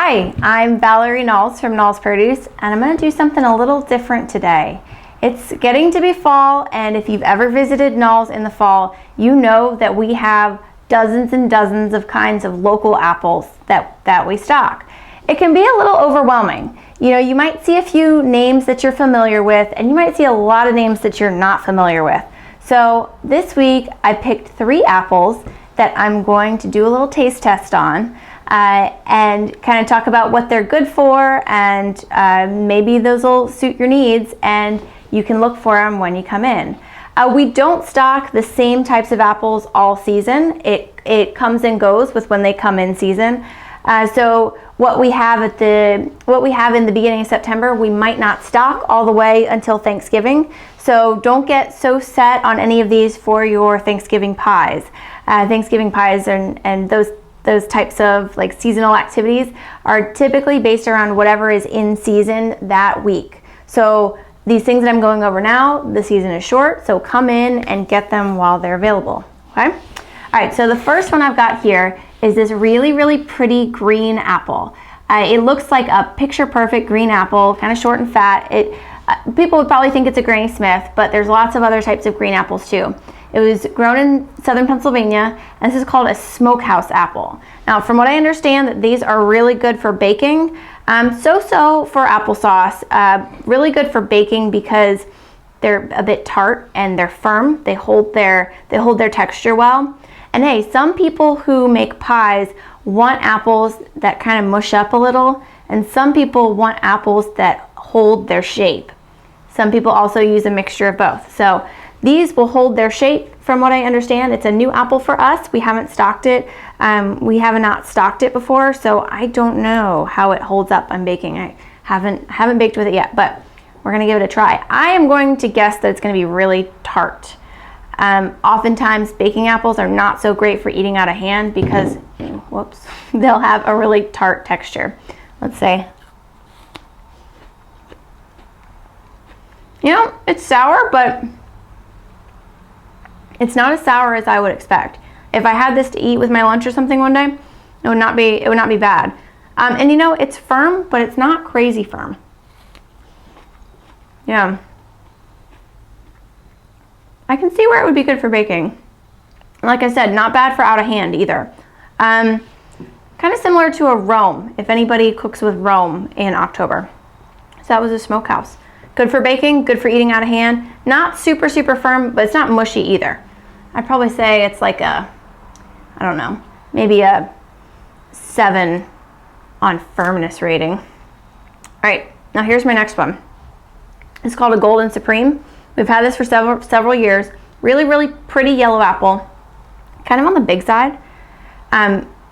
Hi, I'm Valerie Nalls from Nalls Produce, and I'm going to do something a little different today. It's getting to be fall, and if you've ever visited Nalls in the fall, you know that we have dozens and dozens of kinds of local apples that we stock. It can be a little overwhelming. You know, you might see a few names that you're familiar with, and you might see a lot of names that you're not familiar with. So this week I picked 3 apples that I'm going to do a little taste test on. And kind of talk about what they're good for, and maybe those will suit your needs, and you can look for them when you come in. We don't stock the same types of apples all season. It comes and goes with when they come in season. So what we have in the beginning of September, we might not stock all the way until Thanksgiving. So don't get so set on any of these for your Thanksgiving pies. Thanksgiving pies and those types of like seasonal activities are typically based around whatever is in season that week. So these things that I'm going over now, the season is short, so come in and get them while they're available, okay? All right, so the first one I've got here is this really, really pretty green apple. It looks like a picture-perfect green apple, kind of short and fat. People would probably think it's a Granny Smith, but there's lots of other types of green apples too. It was grown in southern Pennsylvania, and this is called a Smokehouse Apple. Now, from what I understand, that these are really good for baking. So-so for applesauce. Really good for baking because they're a bit tart and they're firm. They hold their texture well. And hey, some people who make pies want apples that kind of mush up a little, and some people want apples that hold their shape. Some people also use a mixture of both. So these will hold their shape, from what I understand. It's a new apple for us. We haven't stocked it. We have not stocked it before, so I don't know how it holds up on baking. I haven't baked with it yet, but we're gonna give it a try. I am going to guess that it's gonna be really tart. Oftentimes baking apples are not so great for eating out of hand because, whoops, they'll have a really tart texture. Let's say, you know, it's sour, but it's not as sour as I would expect. If I had this to eat with my lunch or something one day, it would not be bad. And you know, it's firm, but it's not crazy firm. Yeah. I can see where it would be good for baking. Like I said, not bad for out of hand either. Kind of similar to a Rome, if anybody cooks with Rome in October. So that was a Smokehouse. Good for baking, good for eating out of hand. Not super, super firm, but it's not mushy either. I'd probably say it's like a, I don't know, maybe a 7 on firmness rating. All right, now here's my next one. It's called a Golden Supreme. We've had this for several years. Really, really pretty yellow apple. Kind of on the big side.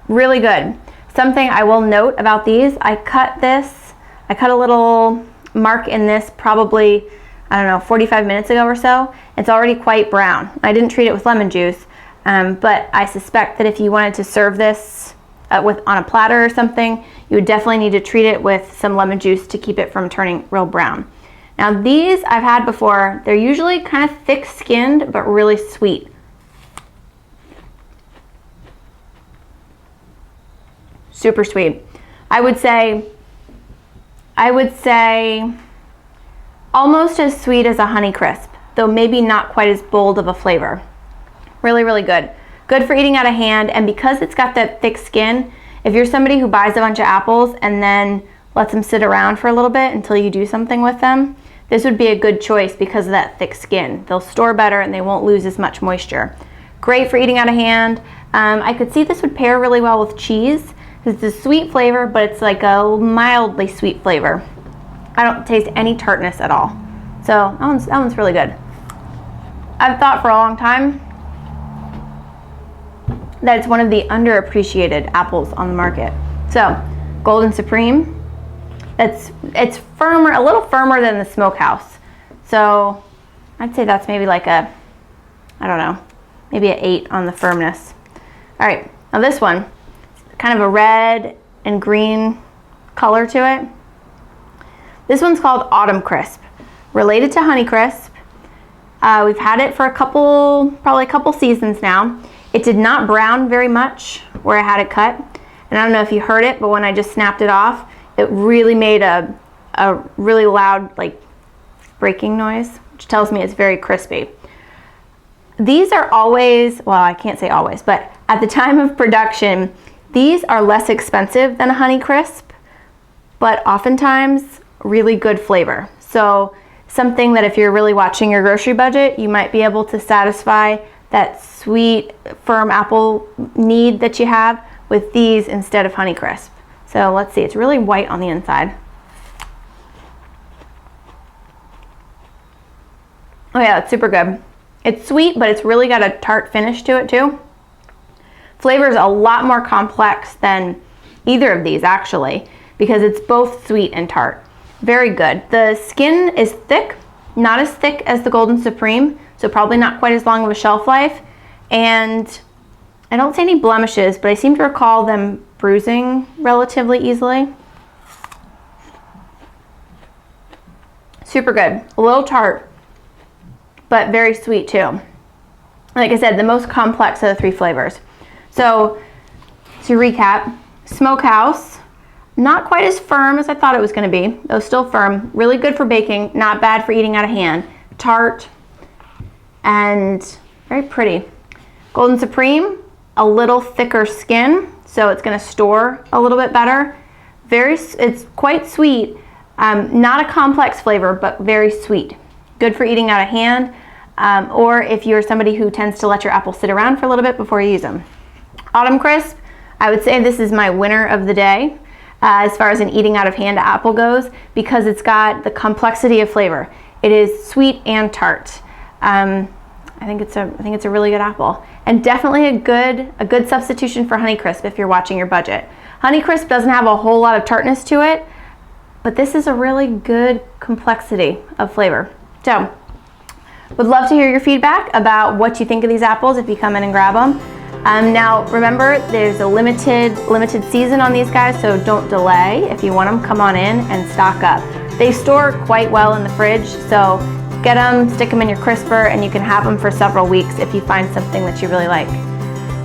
Really good. Something I will note about these, I cut a little mark in this probably, I don't know, 45 minutes ago or so. It's already quite brown. I didn't treat it with lemon juice, but I suspect that if you wanted to serve this on a platter or something, you would definitely need to treat it with some lemon juice to keep it from turning real brown. Now these I've had before. They're usually kind of thick-skinned, but really sweet. Super sweet. I would say almost as sweet as a Honeycrisp, though maybe not quite as bold of a flavor. Really, really good. Good for eating out of hand, and because it's got that thick skin, if you're somebody who buys a bunch of apples and then lets them sit around for a little bit until you do something with them, this would be a good choice because of that thick skin. They'll store better and they won't lose as much moisture. Great for eating out of hand. I could see this would pair really well with cheese. It's a sweet flavor, but it's like a mildly sweet flavor. I don't taste any tartness at all. So that one's really good. I've thought for a long time that it's one of the underappreciated apples on the market. So, Golden Supreme. It's firmer, a little firmer than the Smokehouse. So I'd say that's maybe like a, I don't know, maybe an 8 on the firmness. All right, now this one, kind of a red and green color to it. This one's called Autumn Crisp, related to Honeycrisp. We've had it for probably a couple seasons now. It did not brown very much where I had it cut. And I don't know if you heard it, but when I just snapped it off, it really made a really loud, like, breaking noise, which tells me it's very crispy. These are always, well, I can't say always, but at the time of production, these are less expensive than a Honeycrisp, but oftentimes really good flavor. So something that if you're really watching your grocery budget, you might be able to satisfy that sweet, firm apple need that you have with these instead of Honeycrisp. So let's see, it's really white on the inside. Oh yeah, it's super good. It's sweet, but it's really got a tart finish to it too. Flavor is a lot more complex than either of these actually, because it's both sweet and tart. Very good. The skin is thick, not as thick as the Golden Supreme, so probably not quite as long of a shelf life. And I don't see any blemishes, but I seem to recall them bruising relatively easily. Super good. A little tart, but very sweet too. Like I said, the most complex of the three flavors. So to recap, Smokehouse, not quite as firm as I thought it was going to be, though still firm. Really good for baking, not bad for eating out of hand. Tart and very pretty. Golden Supreme, a little thicker skin, so it's going to store a little bit better. It's quite sweet, not a complex flavor, but very sweet. Good for eating out of hand, or if you're somebody who tends to let your apples sit around for a little bit before you use them. Autumn Crisp, I would say this is my winner of the day as far as an eating out of hand apple goes, because it's got the complexity of flavor. It is sweet and tart. I think it's a really good apple, and definitely a good substitution for Honeycrisp if you're watching your budget. Honeycrisp doesn't have a whole lot of tartness to it, but this is a really good complexity of flavor. So, would love to hear your feedback about what you think of these apples if you come in and grab them. Now, remember, there's a limited season on these guys, so don't delay. If you want them, come on in and stock up. They store quite well in the fridge, so get them, stick them in your crisper, and you can have them for several weeks if you find something that you really like.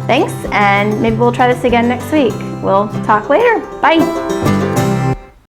Thanks, and maybe we'll try this again next week. We'll talk later. Bye.